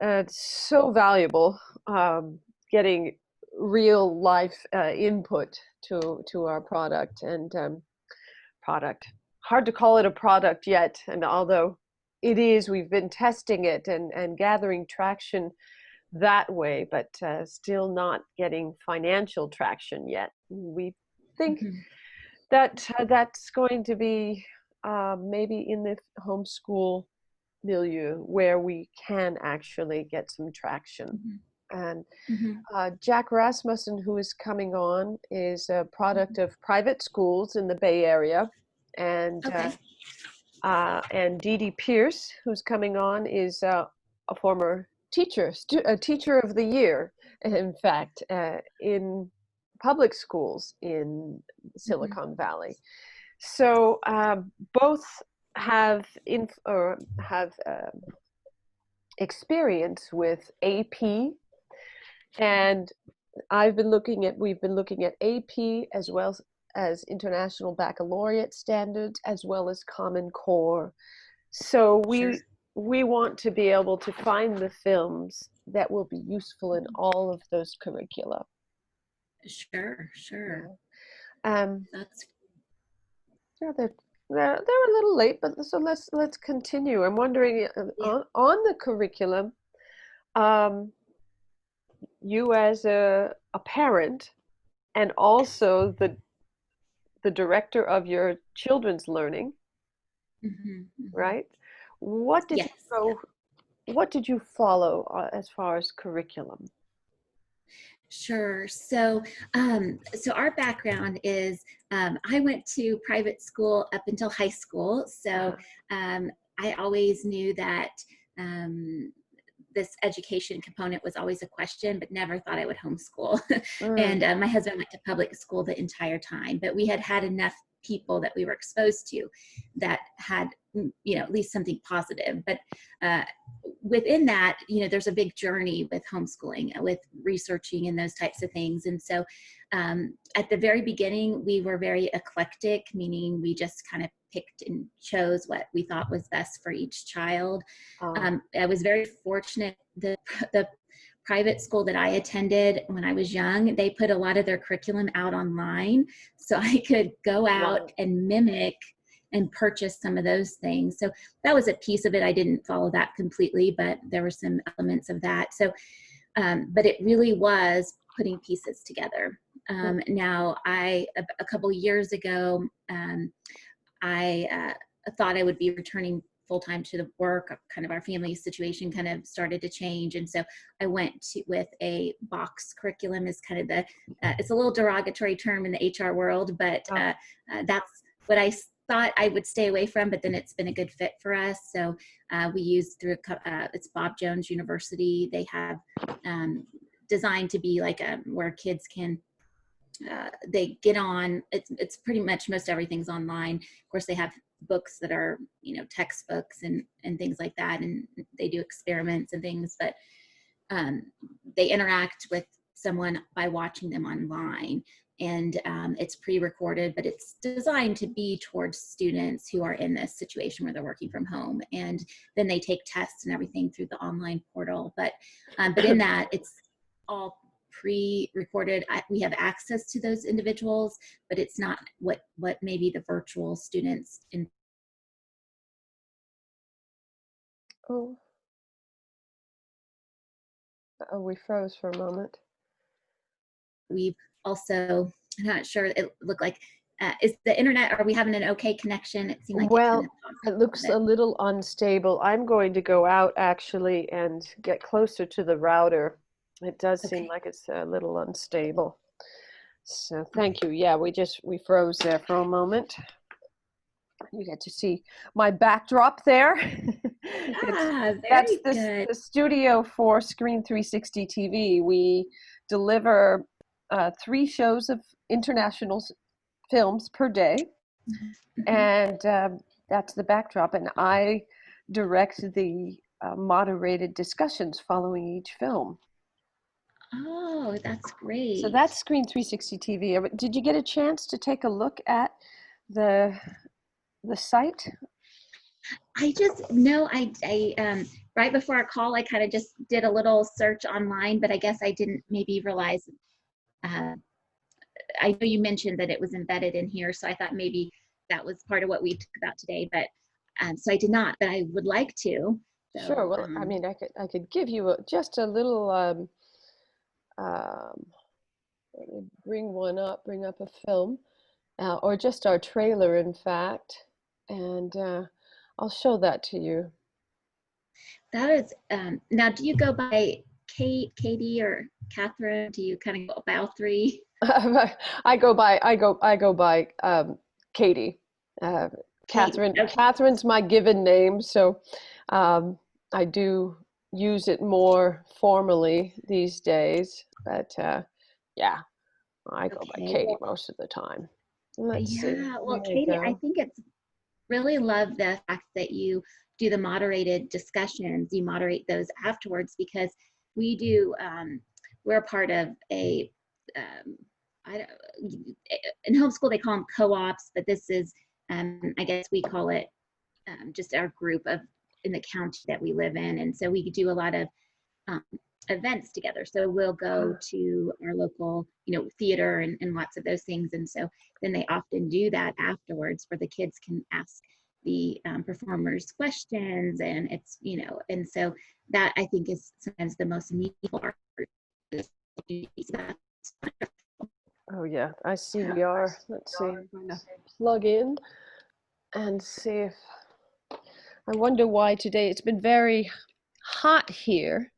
It's so valuable, getting real life input to our product and product. Hard to call it a product yet, and although it is, we've been testing it and gathering traction that way, but still not getting financial traction yet. We think Mhm. that that's going to be maybe in the homeschool milieu where we can actually get some traction. Mhm. And Mhm. Jack Rasmussen, who is coming on, is a product Mhm. of private schools in the Bay Area, Okay. and Dee Dee Pierce, who's coming on, is a former teacher, a teacher of the year, in fact, in public schools in Mhm. Silicon Valley. So both have experience with AP, and we've been looking at AP as well as International Baccalaureate standards as well as Common Core. So Sure. we want to be able to find the films that will be useful in all of those curricula. Sure. Sure. Yeah. Um, That's yeah, they're a little late, but so let's continue. I'm wondering yeah. on the curriculum, um, you as a parent and also the director of your children's learning, Mhm. Mhm. right? What did you Yes. go? What did you follow as far as curriculum? Sure. So our background is I went to private school up until high school. So Uh-huh. um, I always knew that um, this education component was always a question, but never thought I would homeschool. Mm, And my husband went to public school the entire time, but we had had enough people that we were exposed to that had, at least something positive. But uh, within that, there's a big journey with homeschooling, with researching and those types of things. And so at the very beginning, we were very eclectic, meaning we just kind of picked and chose what we thought was best for each child. uh, I was very fortunate. The private school that I attended when I was young, they put a lot of their curriculum out online, so I could go out wow. and mimic and purchase some of those things. So that was a piece of it. I didn't follow that completely, but there were some elements of that. So, but it really was putting pieces together. Now, a couple years ago, I thought I would be returning full time to the work. Kind of our family situation kind of started to change, and so I went with a box curriculum. Is kind of the it's a little derogatory term in the HR world, but Uh, that's what I thought I would stay away from. But then it's been a good fit for us. So we use through it's Bob Jones University. They have designed to be like where kids can they get on. It's pretty much most everything's online. Of course, they have books that are textbooks and things like that, and they do experiments and things, but um, they interact with someone by watching them online. And it's pre-recorded, but it's designed to be towards students who are in this situation where they're working from home, and then they take tests and everything through the online portal. But in that, it's all pre-recorded. We have access to those individuals, but it's not what maybe the virtual students in. oh, oh, we froze for a moment. We've also, I'm not sure, it looked like, is the internet, are we having an okay connection? It seemed like it kind Well, of paused it a little looks bit. a little unstable. I'm going to go out actually and get closer to the router. It does seem Okay. like it's a little unstable. So thank you. Yeah, we froze there for a moment. You get to see my backdrop there. It's that's Very this good. the studio for Screen 360 TV. We deliver 3 shows of international films per day, Mhm. and that's the backdrop. And I direct the moderated discussions following each film. Oh, that's So that's great. Screen 360 TV. Did you get a chance to take a look at the the site? I just know right before our call, I kind of just did a little search online, but I guess I didn't maybe realize. Uh, I know you mentioned that it was embedded in here, so I thought maybe that was part of what we talked about today. But so I did not, but I would like to. Sure. So Well, I mean, I could give you just a little. Um, Let me bring up a film, or just our trailer, in fact, and I'll show that to you. that is now. Do you go by Kate, Katie, or Catherine? Do you kind of go by all three? I go by Katie. Uh, Katie. Okay. Catherine's my given name, so um, I do use it more formally these days. But yeah, I go by Okay. Katie Well, most of the time. Let's see. yeah. There Well, we Katie, I go. think it's really love the fact that you do the moderated discussions. You moderate those afterwards because we do. We're part of a. Um, I don't, in homeschool they call them co-ops, but this is, I guess we call it just our group of in the county that we live in, and so we do a lot of um, events together. So we'll go to our local, theater and lots of those things. And so then they often do that afterwards where the kids can ask the performers questions and it's, and so that I think is sometimes the most meaningful part. Oh yeah, I see we are. Let's see. I'm going to plug in and see if I wonder why today it's been very hot here.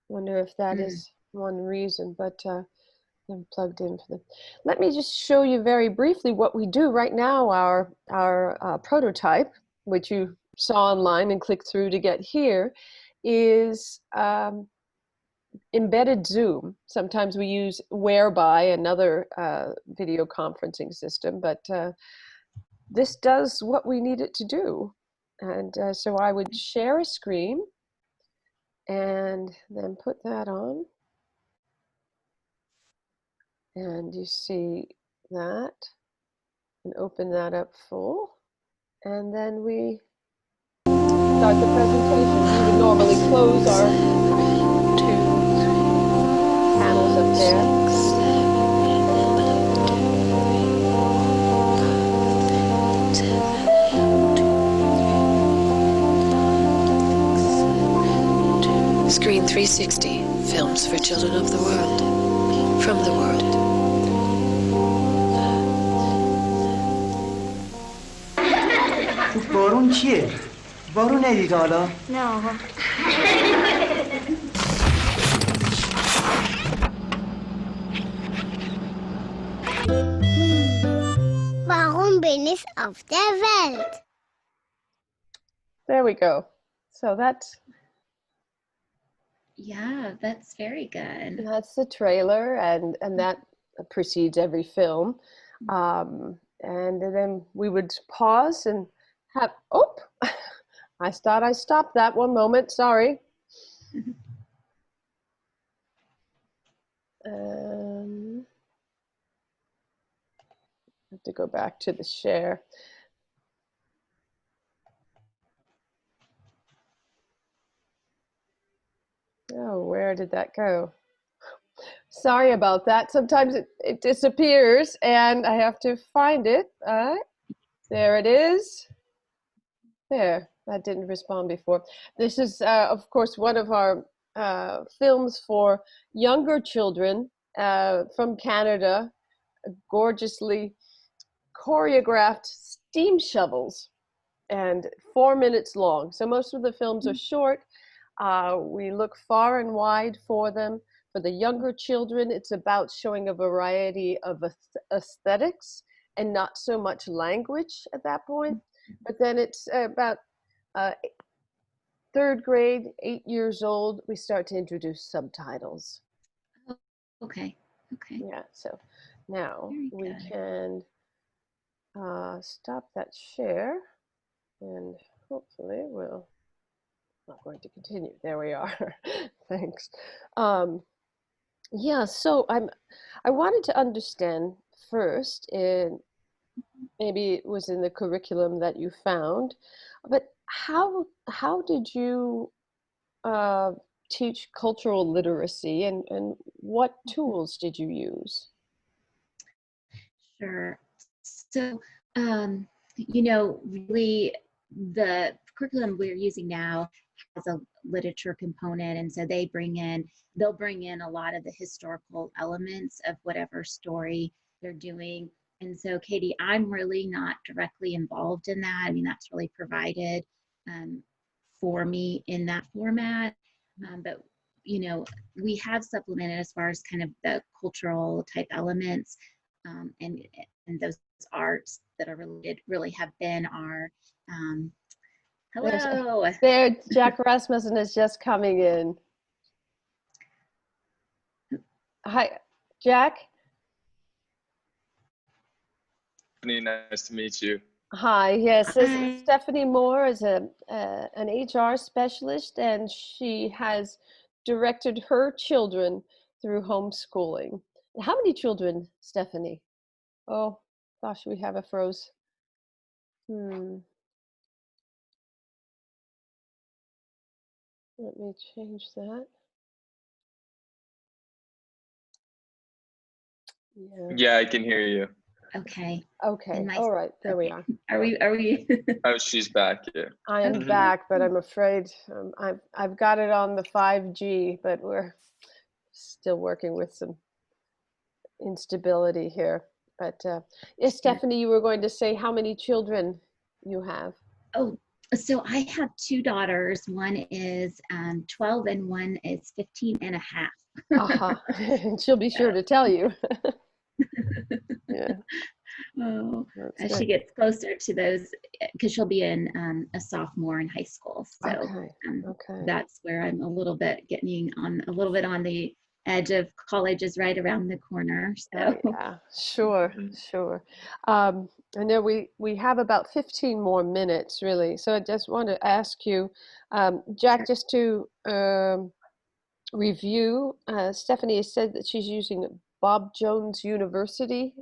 Wonder if that Mm. is one reason, but I'm plugged in for the. Let me just show you very briefly what we do right now. Our prototype, which you saw online and clicked through to get here, is embedded Zoom. Sometimes we use Whereby, another video conferencing system, but this does what we need it to do. And so I would share a screen and then put that on. And you see that, and open that up full. And then we start the presentation. We would normally close our two panels up there. Screen 360, films for children of the world, from the world. بارون چیه؟ بارون ندید حالا؟ نه آقا. Warum bin ich auf der Welt? There we go. So that's very good. That's the trailer, and that precedes every film. And then we would pause and have, oh, I thought I stopped that one moment, sorry. Have to go back to the share. Oh, where did that go? Sorry about that. Sometimes it disappears and I have to find it. There it is. There, that didn't respond before. This is, of course, one of our films for younger children from Canada, gorgeously choreographed steam shovels and 4 minutes long. So most of the films are short. We look far and wide for them. For the younger children, it's about showing a variety of aesthetics and not so much language at that point. But then it's about third grade, 8 years old, we start to introduce subtitles. Okay. Yeah, so now we can stop that share and hopefully we'll not going to continue. There we are. Thanks. Yeah, so I wanted to understand first, maybe it was in the curriculum that you found, but how did you uh, teach cultural literacy, and what tools did you use? Sure. So, really the curriculum we're using now has a literature component. And so they'll bring in a lot of the historical elements of whatever story they're doing. And so, Katie, I'm really not directly involved in that. I mean, that's really provided um, for me in that format. But, we have supplemented as far as kind of the cultural type elements, and those arts that are related really have been our hello. There, Jack Rasmussen is just coming in. Hi, Jack. Nice to meet you. Hi, yes, this is Hi. StephanieMoore is an HR specialist, and she has directed her children through homeschooling. How many children, Stephanie? Oh, gosh, we have a froze. Let me change that. Yeah. Yeah, I can hear you. Okay. Okay. All right. There we okay. are. Are we Oh, she's back. Yeah. I am Okay. back, but I'm afraid I've got it on the 5G, but we're still working with some instability here. But yes, Stephanie, you were going to say how many children you have. Oh, so I have two daughters. One is 12 and one is 15 and a half. Uh-huh. And she'll be sure to tell you. Yeah, Oh, that's as she good. gets closer to those, because she'll be in a sophomore in high school. So Okay. Okay. that's where I'm a little bit on the edge of college is right around the corner. Oh, So yeah, sure, sure. I know we have about 15 more minutes, really. So I just want to ask you, Jack, just to review, Stephanie has said that she's using Bob Jones University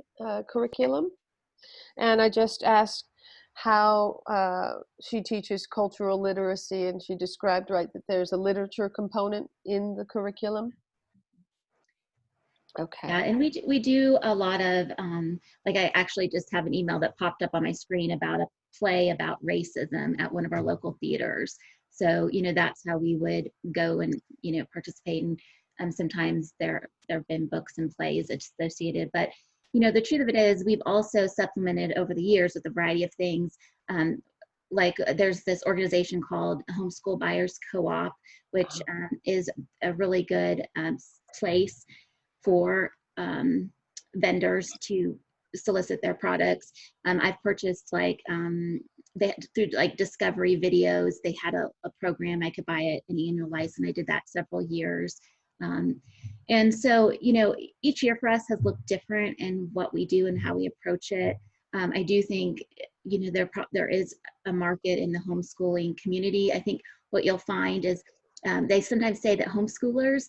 curriculum. And I just asked how she teaches cultural literacy, and she described, right, that there's a literature component in the curriculum. Okay. yeah, and we do a lot of like I actually just have an email that popped up on my screen about a play about racism at one of our local theaters. So that's how we would go and participate. And sometimes there have been books and plays associated. But the truth of it is we've also supplemented over the years with a variety of things. Like there's this organization called Homeschool Buyers Co-op, which is a really good place for vendors to solicit their products. I've purchased through like discovery videos, they had a program I could buy an annual license. I did that several years. And so, each year for us has looked different in what we do and how we approach it. I do think, there is a market in the homeschooling community. I think what you'll find is they sometimes say that homeschoolers,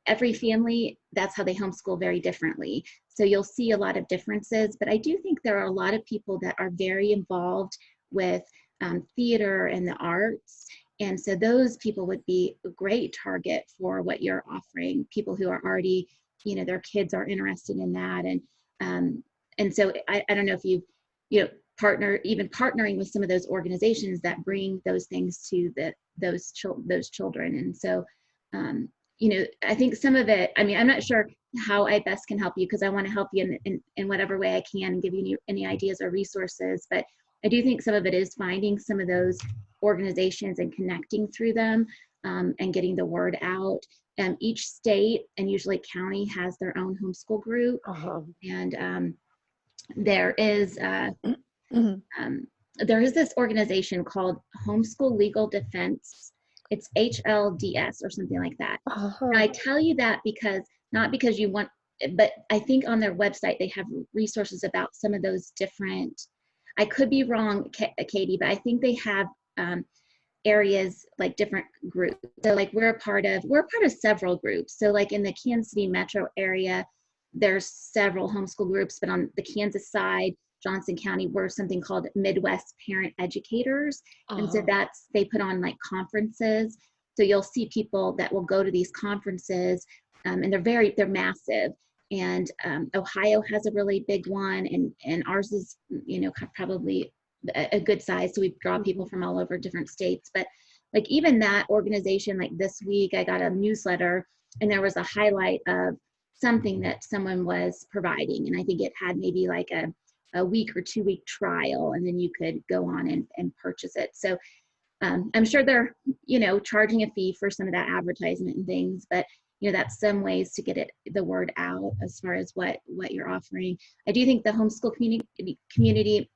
every family, that's how they homeschool very differently. So you'll see a lot of differences, but I do think there are a lot of people that are very involved with theater and the arts. And so those people would be a great target for what you're offering, people who are already, their kids are interested in that. And so I don't know if you partnering with some of those organizations that bring those things to those children. And so, I think some of it, I mean, I'm not sure how I best can help you because I want to help you in whatever way I can and give you any ideas or resources. But I do think some of it is finding some of those organizations and connecting through them and getting the word out. Each state and usually county has their own homeschool group. And there is this organization called Homeschool Legal Defense. It's HLDS or something like that. Now, I tell you that not because you want, but I think on their website they have resources about some of those different, I could be wrong, Katie, but I think they have areas like different groups. So like we're a part of several groups. So like in the Kansas City metro area, there's several homeschool groups, but on the Kansas side, Johnson County, we're something called Midwest Parent Educators. And so they put on like conferences. So you'll see people that will go to these conferences, and they're massive. And Ohio has a really big one, and ours is, probably a good size. So we draw people from all over different states. But like even that organization, like this week, I got a newsletter and there was a highlight of something that someone was providing. And I think it had maybe like a week or 2 week trial, and then you could go on and purchase it. So I'm sure they're, charging a fee for some of that advertisement and things, but that's some ways to get the word out as far as what you're offering. I do think the homeschool community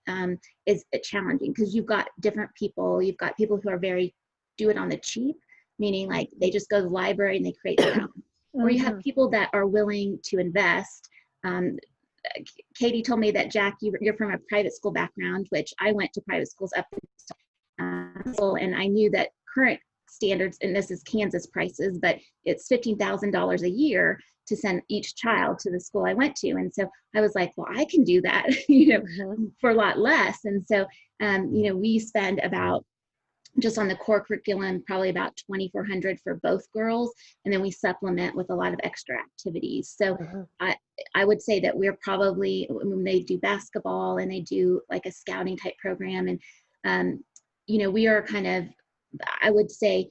is challenging because you've got different people. You've got people who are do it on the cheap, meaning like they just go to the library and they create their own. Or you have people that are willing to invest. Katie told me that, Jack, you're from a private school background, which I went to private schools up and I knew that current standards, and this is Kansas prices, but it's $15,000 a year to send each child to the school I went to. And so I was like, well, I can do that, for a lot less. And so, we spend about, just on the core curriculum, probably about $2,400 for both girls. And then we supplement with a lot of extra activities. So I would say that we're probably, when they do basketball and they do like a scouting type program, and, we are kind of, I would say,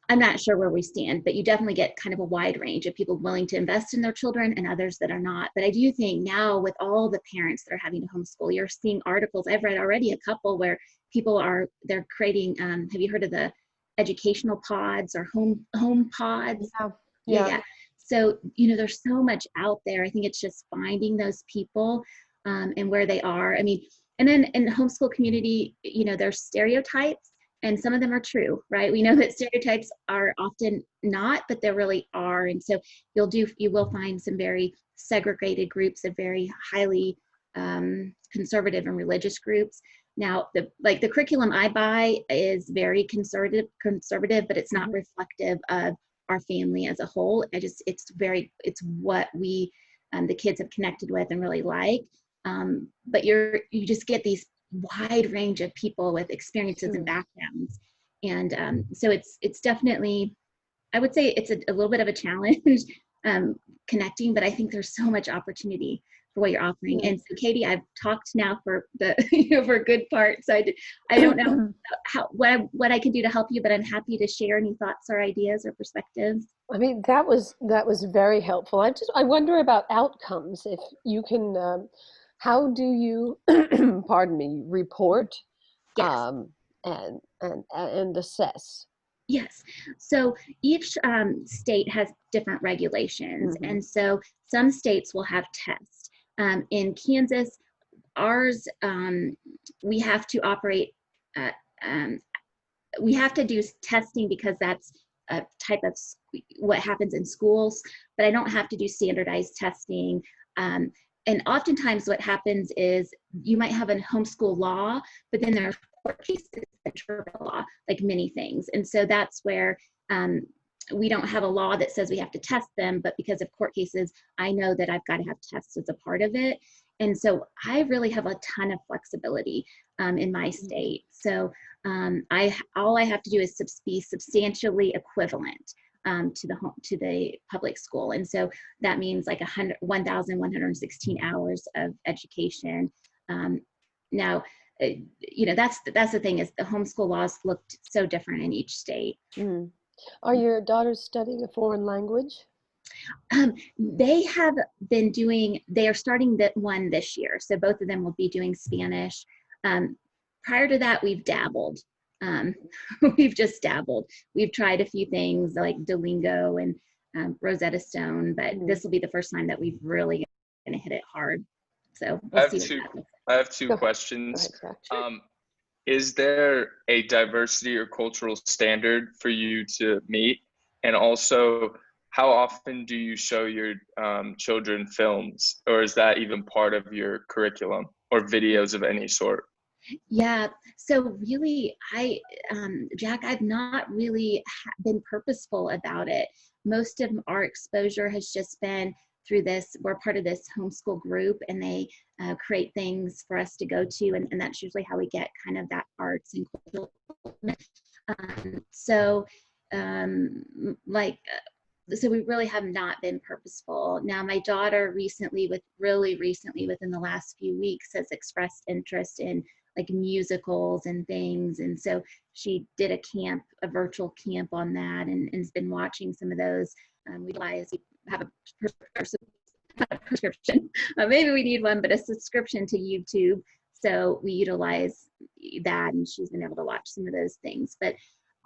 I'm not sure where we stand, but you definitely get kind of a wide range of people willing to invest in their children and others that are not. But I do think now with all the parents that are having to homeschool, you're seeing articles. I've read already a couple where they're creating, have you heard of the educational pods or home pods? Yeah. So, there's so much out there. I think it's just finding those people and where they are. I mean, and then in the homeschool community, there's stereotypes. And some of them are true, right? We know that stereotypes are often not, but there really are. And so you will find some very segregated groups of very highly conservative and religious groups. Now, the curriculum I buy is very conservative, but it's not reflective of our family as a whole. It's what we, the kids have connected with and really like. But you just get these wide range of people with experiences and backgrounds. And so it's definitely, I would say it's a little bit of a challenge connecting, but I think there's so much opportunity for what you're offering. And so Katie, I've talked now for for a good part. So I don't know what I can do to help you, but I'm happy to share any thoughts or ideas or perspectives. I mean, that was very helpful. I wonder about outcomes. If you can, how do you, pardon me, report and assess? Yes. So each state has different regulations. And so some states will have tests. In Kansas, ours, we have to operate, we have to do testing because that's a type of what happens in schools, but I don't have to do standardized testing. And oftentimes what happens is you might have a homeschool law, but then there are court cases that trigger the law, like many things. And so that's where we don't have a law that says we have to test them, but because of court cases, I know that I've got to have tests as a part of it. And so I really have a ton of flexibility in my state. So all I have to do is be substantially equivalent to the public school. And so that means like 1,116 hours of education. Now, that's the thing, is the homeschool laws looked so different in each state. Are your daughters studying a foreign language? They are starting that one this year. So both of them will be doing Spanish. Prior to that, we've dabbled. We've just dabbled. We've tried a few things like Duolingo and Rosetta Stone, but this will be the first time that we've really going to hit it hard. So we'll see. I have two questions. Is there a diversity or cultural standard for you to meet? And also, how often do you show your children films, or is that even part of your curriculum or videos of any sort? Yeah, so really, Jack, I've not really been purposeful about it. Most of our exposure has just been through this, we're part of this homeschool group, and they create things for us to go to, and that's usually how we get kind of that arts and cultural. So we really have not been purposeful. Now, my daughter really recently, within the last few weeks, has expressed interest in like musicals and things. And so she did a virtual camp on that, and has been watching some of those. We have a prescription. Maybe we need one, but a subscription to YouTube. So we utilize that, and she's been able to watch some of those things. But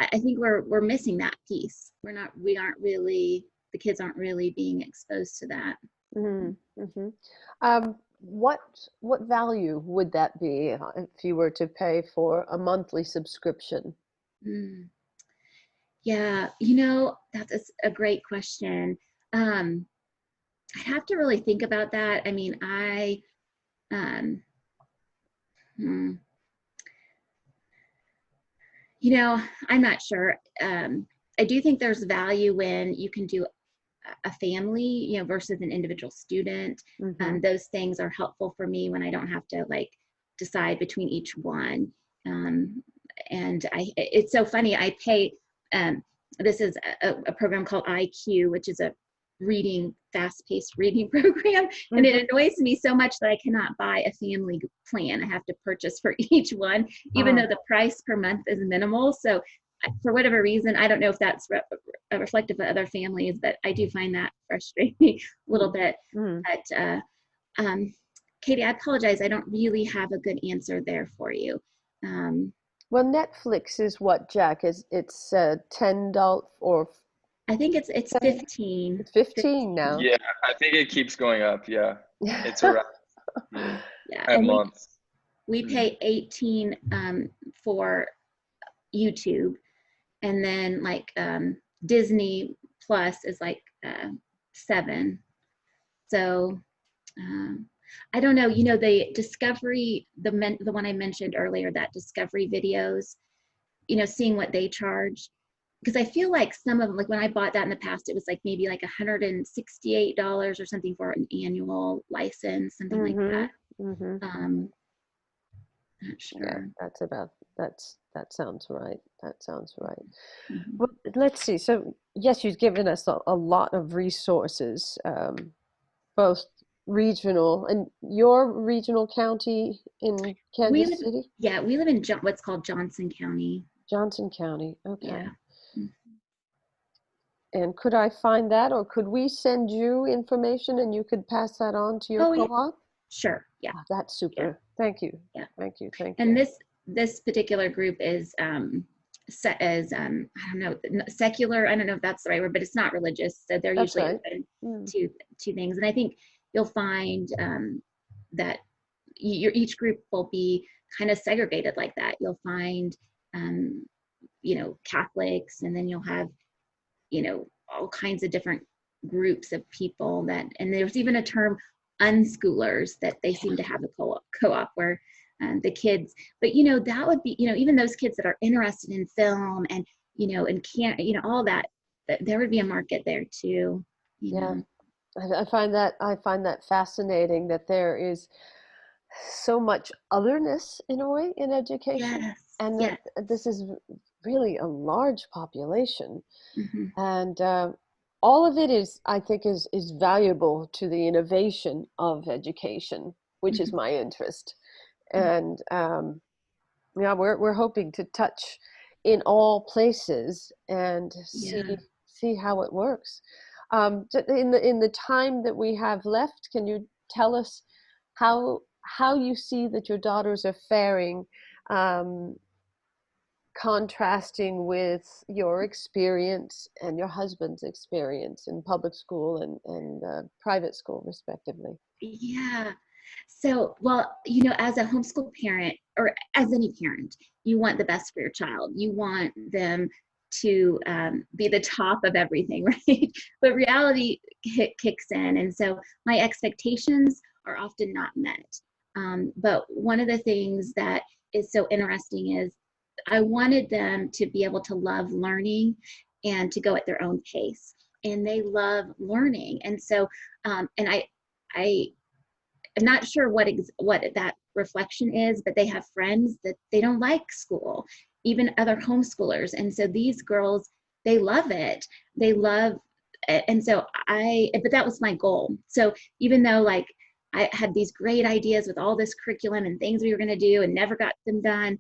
I think we're missing that piece. The kids aren't really being exposed to that. Mm-hmm. Mm-hmm. What value would that be if you were to pay for a monthly subscription? Yeah, that's a great question. I'd have to really think about that. I mean, I'm not sure. I do think there's value when you can do a family, versus an individual student. Mm-hmm. Those things are helpful for me when I don't have to decide between each one. And it's so funny. I pay, this is a program called IQ, which is a fast-paced reading program. Mm-hmm. And it annoys me so much that I cannot buy a family plan. I have to purchase for each one, even though the price per month is minimal. So for whatever reason, I don't know if that's reflective of other families, but I do find that frustrating a little bit. But Katie, I apologize. I don't really have a good answer there for you. Well, Netflix is what, Jack? It's $10 or I think it's 15. It's 15 now. Yeah, I think it keeps going up. Yeah, it's around a month. We pay 18 for YouTube, and then Disney Plus is $7. So I don't know. The Discovery, the one I mentioned earlier, that Discovery videos, seeing what they charge. Because I feel like some of them, when I bought that in the past, it was maybe $168 or something for an annual license, something like that. Mm-hmm. Not sure. Yeah, that sounds right. That sounds right. Mm-hmm. Well, let's see. So yes, you've given us a lot of resources, both regional, and your regional county in Kansas City? Yeah, we live in what's called Johnson County. Johnson County, okay. Yeah. And could I find that, or could we send you information and you could pass that on to your co-op? Yeah. Sure, yeah. Oh, that's super. Yeah. Thank you. Yeah. Thank you. And this particular group is set as I don't know, secular. I don't know if that's the right word, but it's not religious. So they're That's usually right. open to things. And I think you'll find that each group will be kind of segregated like that. You'll find Catholics, and then you'll have all kinds of different groups of people and there's even a term, unschoolers, that they seem to have a co-op where the kids, but that would be, even those kids that are interested in film and and all that there would be a market there too. Yeah, I find that fascinating, that there is so much otherness in a way in education. Yes. And that this is really a large population. Mm-hmm. And all of it is, I think, is valuable to the innovation of education, which is my interest. And we're hoping to touch in all places and see how it works. In the time that we have left, can you tell us how you see that your daughters are faring, contrasting with your experience and your husband's experience in public school and private school, respectively? Yeah. So, well, as a homeschool parent, or as any parent, you want the best for your child. You want them to be the top of everything, right? But reality kicks in. And so my expectations are often not met. But one of the things that is so interesting is I wanted them to be able to love learning and to go at their own pace. and they love learning. And so, and I'm not sure what that reflection is, but they have friends that they don't like school, even other homeschoolers. And so these girls, they love it. They love it. And so but that was my goal. So even though like I had these great ideas with all this curriculum and things we were going to do and never got them done,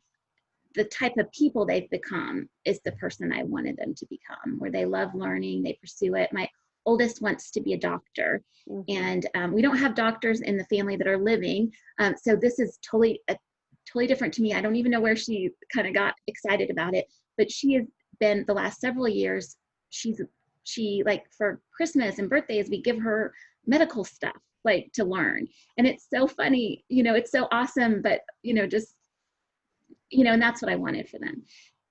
the type of people they've become is the person I wanted them to become, where they love learning, they pursue it. My oldest wants to be a doctor, and we don't have doctors in the family that are living. So this is totally different to me. I don't even know where she kind of got excited about it, but she has been the last several years, she like for Christmas and birthdays, we give her medical stuff like to learn. And it's so funny, it's so awesome, but just, and that's what I wanted for them.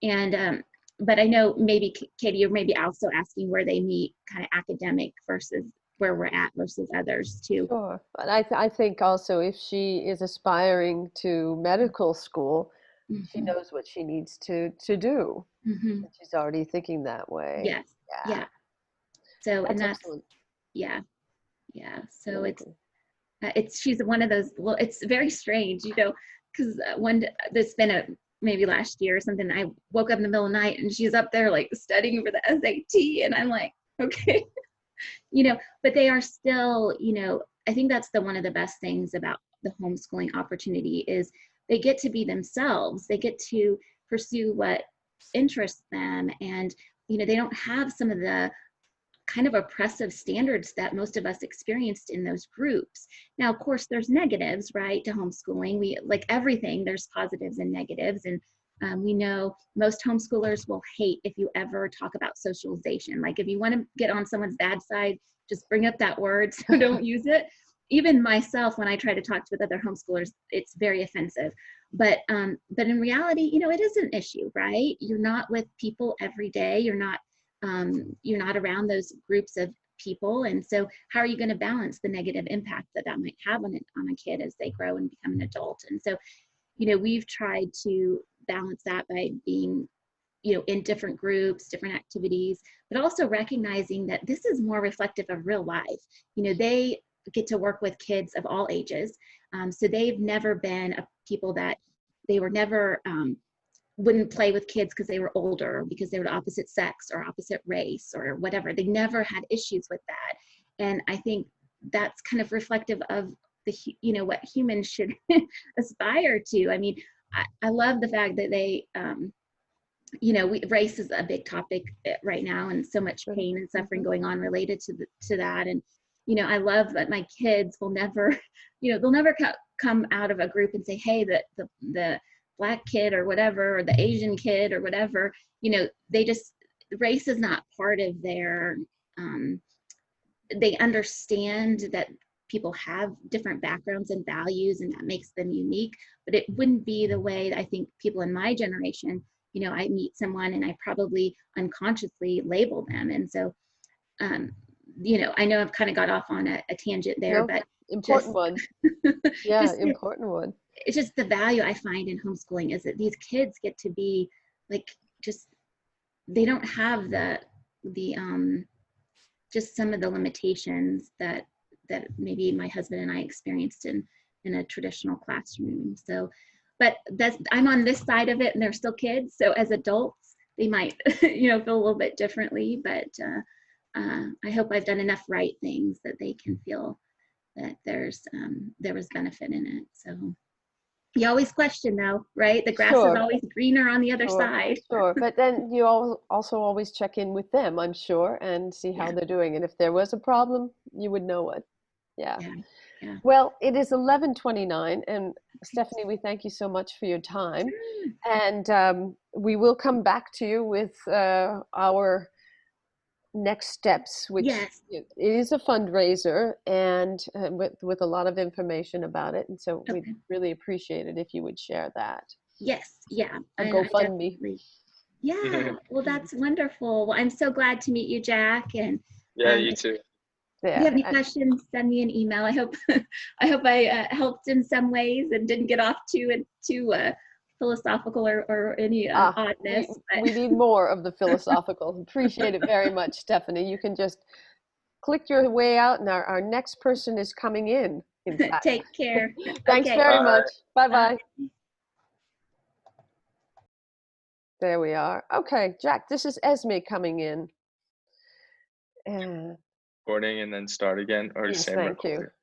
And, but I know maybe Katie, you're maybe also asking where they meet kind of academic versus where we're at versus others too. Sure, but I think also if she is aspiring to medical school, she knows what she needs to do. She's already thinking that way. Yes. Yeah. So, and that's excellent. Yeah. So she's one of those, well, it's very strange, because there's been maybe last year or something, I woke up in the middle of the night and she's up there like studying for the SAT, and I'm like, okay, but they are still, I think that's one of the best things about the homeschooling opportunity is they get to be themselves. They get to pursue what interests them, and they don't have some of the kind of oppressive standards that most of us experienced in those groups. Now, of course, there's negatives, right, to homeschooling. We, like everything, there's positives and negatives. And we know most homeschoolers will hate if you ever talk about socialization. Like if you want to get on someone's bad side, just bring up that word, so don't use it. Even myself, when I try to talk with other homeschoolers, it's very offensive. But in reality, it is an issue, right? You're not with people every day. You're not around those groups of people. And so how are you going to balance the negative impact that might have on a kid as they grow and become an adult? And so, we've tried to balance that by being, in different groups, different activities, but also recognizing that this is more reflective of real life. They get to work with kids of all ages. So they've never been people that they were never, wouldn't play with kids because they were older, because they were the opposite sex or opposite race or whatever. They never had issues with that. And I think that's kind of reflective of what humans should aspire to. I mean, I love the fact that they, race is a big topic right now, and so much pain and suffering going on related to that. And, I love that my kids will never, they'll never come out of a group and say, hey, the Black kid or whatever, or the Asian kid or whatever, they just, race is not part of their, they understand that people have different backgrounds and values, and that makes them unique, but it wouldn't be the way that I think people in my generation, I meet someone and I probably unconsciously label them. And so, I know I've kind of got off on a tangent there, but important one. Yeah, important one. It's just the value I find in homeschooling is that these kids get to be like, they don't have the just some of the limitations that maybe my husband and I experienced in a traditional classroom. So, but I'm on this side of it and they're still kids. So as adults, they might, feel a little bit differently, but I hope I've done enough right things that they can feel that there was benefit in it. So you always question though, right? The grass is always greener on the other side. Sure, but then you also always check in with them, I'm sure, and see how they're doing. And if there was a problem, you would know it. Yeah. Well, it is 11:29, and Stephanie, we thank you so much for your time. And we will come back to you with our next steps, which it is a fundraiser, and with a lot of information about it. And so we'd really appreciate it if you would share that. Yes. Yeah. A GoFundMe. Yeah. Well, that's wonderful. Well, I'm so glad to meet you, Jack. And you too. If you have any questions, send me an email. I hope I helped in some ways and didn't get off too philosophical or any oddness. We need more of the philosophical. Appreciate it very much, Stephanie. You can just click your way out, and our next person is coming in fact. Take care. Thanks Okay. very much. Bye-bye. Bye. There we are. Okay, Jack, this is Esme coming in. Recording and then start again, or Yes, same thank you. recording?